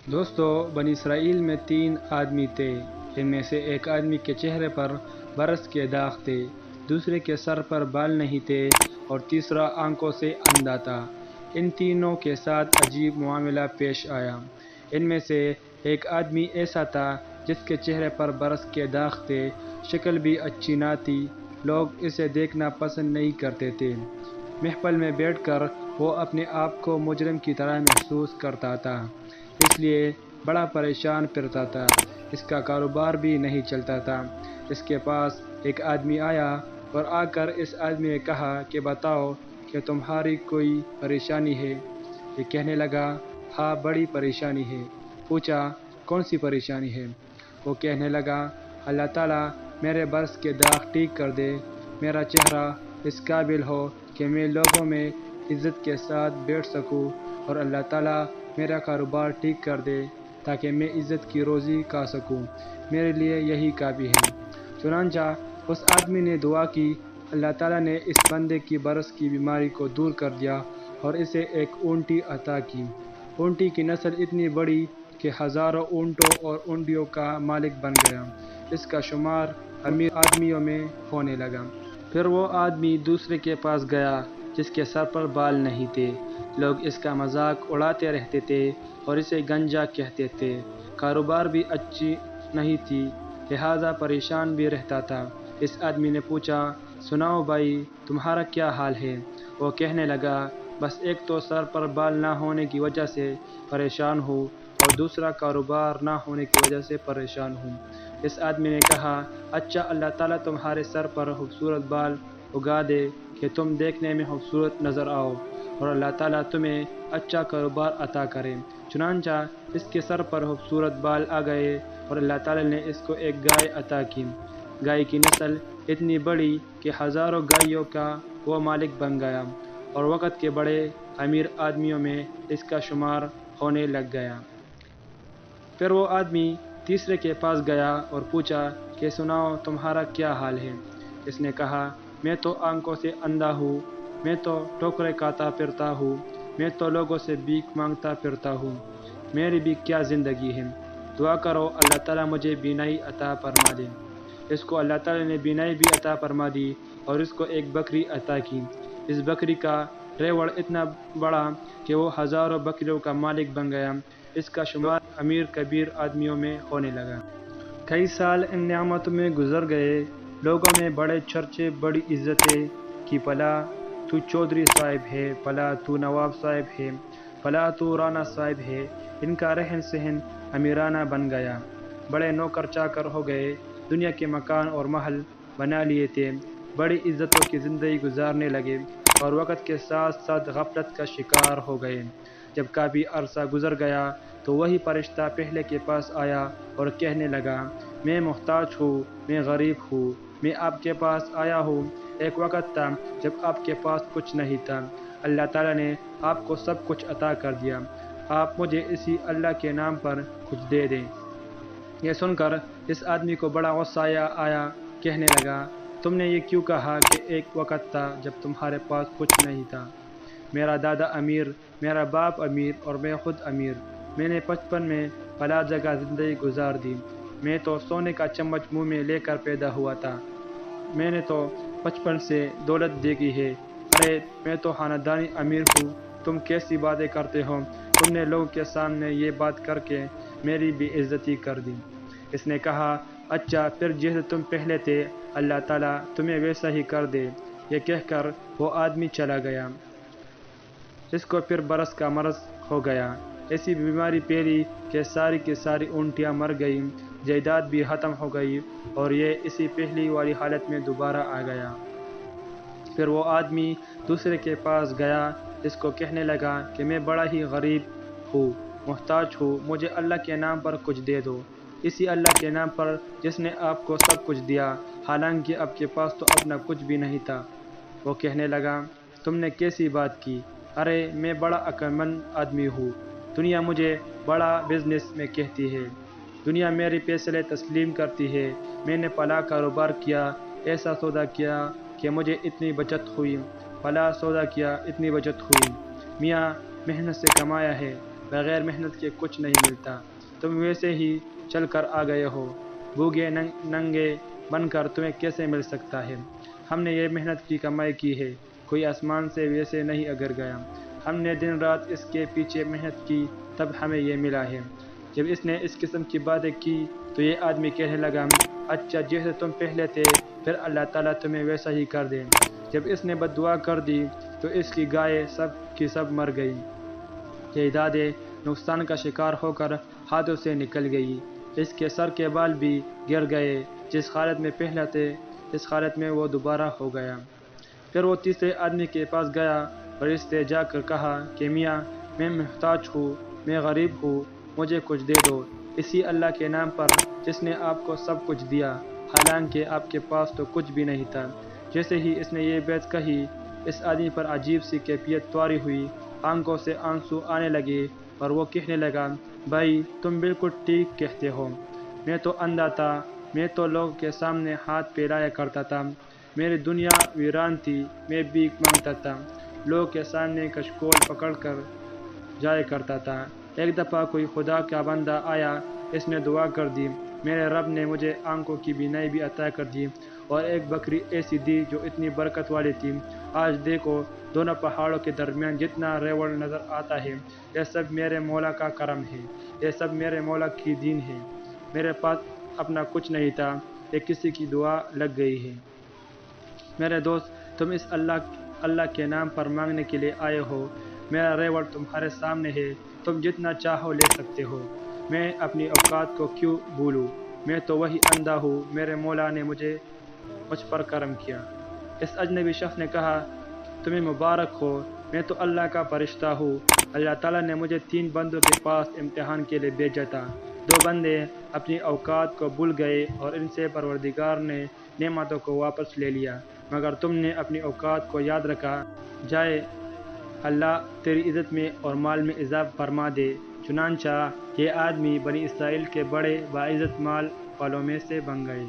دوستو، بنی اسرائیل میں 3 آدمی تھے۔ ان میں سے ایک آدمی کے چہرے پر برس کے داغ تھے، دوسرے کے سر پر بال نہیں تھے اور تیسرا آنکھوں سے اندھا تھا۔ ان تینوں کے ساتھ عجیب معاملہ پیش آیا۔ ان میں سے ایک آدمی ایسا تھا جس کے چہرے پر برس کے داغ تھے، شکل بھی اچھی نہ تھی، لوگ اسے دیکھنا پسند نہیں کرتے تھے۔ محفل میں بیٹھ کر وہ اپنے آپ کو مجرم کی طرح محسوس کرتا تھا، اس لیے بڑا پریشان پھرتا تھا۔ اس کا کاروبار بھی نہیں چلتا تھا۔ اس کے پاس ایک آدمی آیا اور آ کر اس آدمی نے کہا کہ بتاؤ کہ تمہاری کوئی پریشانی ہے؟ یہ کہنے لگا، ہاں بڑی پریشانی ہے۔ پوچھا، کون سی پریشانی ہے؟ وہ کہنے لگا، اللہ تعالیٰ میرے برس کے داغ ٹھیک کر دے، میرا چہرہ اس قابل ہو کہ میں لوگوں میں عزت کے ساتھ بیٹھ سکوں، اور اللہ تعالیٰ میرا کاروبار ٹھیک کر دے تاکہ میں عزت کی روزی کھا سکوں، میرے لیے یہی کافی ہے۔ چنانچہ اس آدمی نے دعا کی، اللہ تعالیٰ نے اس بندے کی برس کی بیماری کو دور کر دیا اور اسے ایک اونٹی عطا کی۔ اونٹی کی نسل اتنی بڑی کہ ہزاروں اونٹوں اور اونٹیوں کا مالک بن گیا۔ اس کا شمار امیر آدمیوں میں ہونے لگا۔ پھر وہ آدمی دوسرے کے پاس گیا جس کے سر پر بال نہیں تھے۔ لوگ اس کا مذاق اڑاتے رہتے تھے اور اسے گنجا کہتے تھے۔ کاروبار بھی اچھی نہیں تھی، لہٰذا پریشان بھی رہتا تھا۔ اس آدمی نے پوچھا، سناؤ بھائی، تمہارا کیا حال ہے؟ وہ کہنے لگا، بس ایک تو سر پر بال نہ ہونے کی وجہ سے پریشان ہوں اور دوسرا کاروبار نہ ہونے کی وجہ سے پریشان ہوں۔ اس آدمی نے کہا، اچھا اللہ تعالیٰ تمہارے سر پر خوبصورت بال اگا دے کہ تم دیکھنے میں خوبصورت نظر آؤ، اور اللہ تعالیٰ تمہیں اچھا کاروبار عطا کرے۔ چنانچہ اس کے سر پر خوبصورت بال آ گئے اور اللہ تعالیٰ نے اس کو ایک گائے عطا کی۔ گائے کی نسل اتنی بڑی کہ ہزاروں گائیوں کا وہ مالک بن گیا اور وقت کے بڑے امیر آدمیوں میں اس کا شمار ہونے لگ گیا۔ پھر وہ آدمی تیسرے کے پاس گیا اور پوچھا کہ سناؤ تمہارا کیا حال ہے؟ اس نے کہا، میں تو آنکھوں سے اندھا ہوں، میں تو ٹھوکریں کھاتا پھرتا ہوں، میں تو لوگوں سے بھیک مانگتا پھرتا ہوں، میری بھی کیا زندگی ہے؟ دعا کرو اللہ تعالیٰ مجھے بینائی عطا فرما دے۔ اس کو اللہ تعالیٰ نے بینائی بھی عطا فرما دی اور اس کو ایک بکری عطا کی۔ اس بکری کا ریوڑ اتنا بڑا کہ وہ ہزاروں بکریوں کا مالک بن گیا۔ اس کا شمار امیر کبیر آدمیوں میں ہونے لگا۔ کئی سال ان نعمتوں میں گزر گئے، لوگوں میں بڑے چرچے، بڑی عزتیں کہ پلا تو چودھری صاحب ہے، پلا تو نواب صاحب ہے، پلا تو رانا صاحب ہے۔ ان کا رہن سہن امیرانہ بن گیا، بڑے نوکر چاکر ہو گئے، دنیا کے مکان اور محل بنا لیے تھے، بڑی عزتوں کی زندگی گزارنے لگے اور وقت کے ساتھ ساتھ غفلت کا شکار ہو گئے۔ جب کافی عرصہ گزر گیا تو وہی فرشتہ پہلے کے پاس آیا اور کہنے لگا، میں محتاج ہوں، میں غریب ہوں، میں آپ کے پاس آیا ہوں۔ ایک وقت تھا جب آپ کے پاس کچھ نہیں تھا، اللہ تعالیٰ نے آپ کو سب کچھ عطا کر دیا، آپ مجھے اسی اللہ کے نام پر کچھ دے دیں۔ یہ سن کر اس آدمی کو بڑا غصہ آیا، کہنے لگا، تم نے یہ کیوں کہا کہ ایک وقت تھا جب تمہارے پاس کچھ نہیں تھا؟ میرا دادا امیر، میرا باپ امیر اور میں خود امیر، میں نے 55 میں بلا جگہ زندگی گزار دی، میں تو سونے کا چمچ منہ میں لے کر پیدا ہوا تھا، میں نے تو 55 سے دولت دیکھی ہے، ارے میں تو خاندانی امیر ہوں، تم کیسی باتیں کرتے ہو؟ تم نے لوگوں کے سامنے یہ بات کر کے میری بے عزتی کر دی۔ اس نے کہا، اچھا پھر جیسے تم پہلے تھے اللہ تعالیٰ تمہیں ویسا ہی کر دے۔ یہ کہہ کر وہ آدمی چلا گیا۔ اس کو پھر برس کا مرض ہو گیا، ایسی بیماری پھیلی کہ ساری کی ساری اونٹیاں مر گئیں، جائیداد بھی ختم ہو گئی اور یہ اسی پہلی والی حالت میں دوبارہ آ گیا۔ پھر وہ آدمی دوسرے کے پاس گیا، اس کو کہنے لگا کہ میں بڑا ہی غریب ہوں، محتاج ہوں، مجھے اللہ کے نام پر کچھ دے دو، اسی اللہ کے نام پر جس نے آپ کو سب کچھ دیا، حالانکہ آپ کے پاس تو اپنا کچھ بھی نہیں تھا۔ وہ کہنے لگا، تم نے کیسی بات کی؟ ارے میں بڑا عقلمند آدمی ہوں، دنیا مجھے بڑا بزنس میں کہتی ہے، دنیا میرے فیصلے تسلیم کرتی ہے، میں نے پلا کاروبار کیا، ایسا سودا کیا کہ مجھے اتنی بچت ہوئی، بھلا سودا کیا اتنی بچت ہوئی۔ میاں محنت سے کمایا ہے، بغیر محنت کے کچھ نہیں ملتا۔ تم ویسے ہی چل کر آ گئے ہو، بھوگے ننگے بن کر تمہیں کیسے مل سکتا ہے؟ ہم نے یہ محنت کی کمائی کی ہے، کوئی آسمان سے ویسے نہیں اگر گیا۔ ہم نے دن رات اس کے پیچھے محنت کی، تب ہمیں یہ ملا ہے۔ جب اس نے اس قسم کی باتیں کی تو یہ آدمی کہنے لگا، اچھا جیسے تم پہلے تھے پھر اللہ تعالیٰ تمہیں ویسا ہی کر دے۔ جب اس نے بد دعا کر دی تو اس کی گائے سب کی سب مر گئی، جائیدادیں نقصان کا شکار ہو کر ہاتھوں سے نکل گئی، اس کے سر کے بال بھی گر گئے، جس حالت میں پہلے تھے اس حالت میں وہ دوبارہ ہو گیا۔ پھر وہ تیسرے آدمی کے پاس گیا اور اس سے جا کر کہا کہ میاں میں محتاج ہوں، میں غریب ہوں، مجھے کچھ دے دو، اسی اللہ کے نام پر جس نے آپ کو سب کچھ دیا، حالانکہ آپ کے پاس تو کچھ بھی نہیں تھا۔ جیسے ہی اس نے یہ بات کہی، اس آدمی پر عجیب سی کیفیت طاری ہوئی، آنکھوں سے آنسو آنے لگے اور وہ کہنے لگا، بھائی تم بالکل ٹھیک کہتے ہو، میں تو اندھا تھا، میں تو لوگوں کے سامنے ہاتھ پھیلایا کرتا تھا، میری دنیا ویران تھی، میں بھیک مانگتا تھا، لوگوں کے سامنے کشکول پکڑ کر جایا کرتا تھا۔ ایک دفعہ کوئی خدا کا بندہ آیا، اس نے دعا کر دی، میرے رب نے مجھے آنکھوں کی بینائی بھی عطا کر دی اور ایک بکری ایسی دی جو اتنی برکت والی تھی، آج دیکھو دونوں پہاڑوں کے درمیان جتنا ریوڑ نظر آتا ہے، یہ سب میرے مولا کا کرم ہے، یہ سب میرے مولا کی دین ہے، میرے پاس اپنا کچھ نہیں تھا، یہ کسی کی دعا لگ گئی ہے۔ میرے دوست، تم اس اللہ کے نام پر مانگنے کے لیے آئے ہو، میرا ریوڑ تمہارے سامنے ہے، تم جتنا چاہو لے سکتے ہو، میں اپنی اوقات کو کیوں بھولوں، میں تو وہی اندھا ہوں، میرے مولا نے مجھ پر کرم کیا۔ اس اجنبی شخص نے کہا، تمہیں مبارک ہو، میں تو اللہ کا فرشتہ ہوں، اللہ تعالیٰ نے مجھے 3 بندوں کے پاس امتحان کے لیے بھیجا تھا، 2 بندے اپنی اوقات کو بھول گئے اور ان سے پروردگار نے نعمتوں کو واپس لے لیا، مگر تم نے اپنی اوقات کو یاد رکھا، جائے اللہ تیری عزت میں اور مال میں اضافہ فرما دے۔ چنانچہ یہ آدمی بنی اسرائیل کے بڑے باعزت مال والوں میں سے بن گئے۔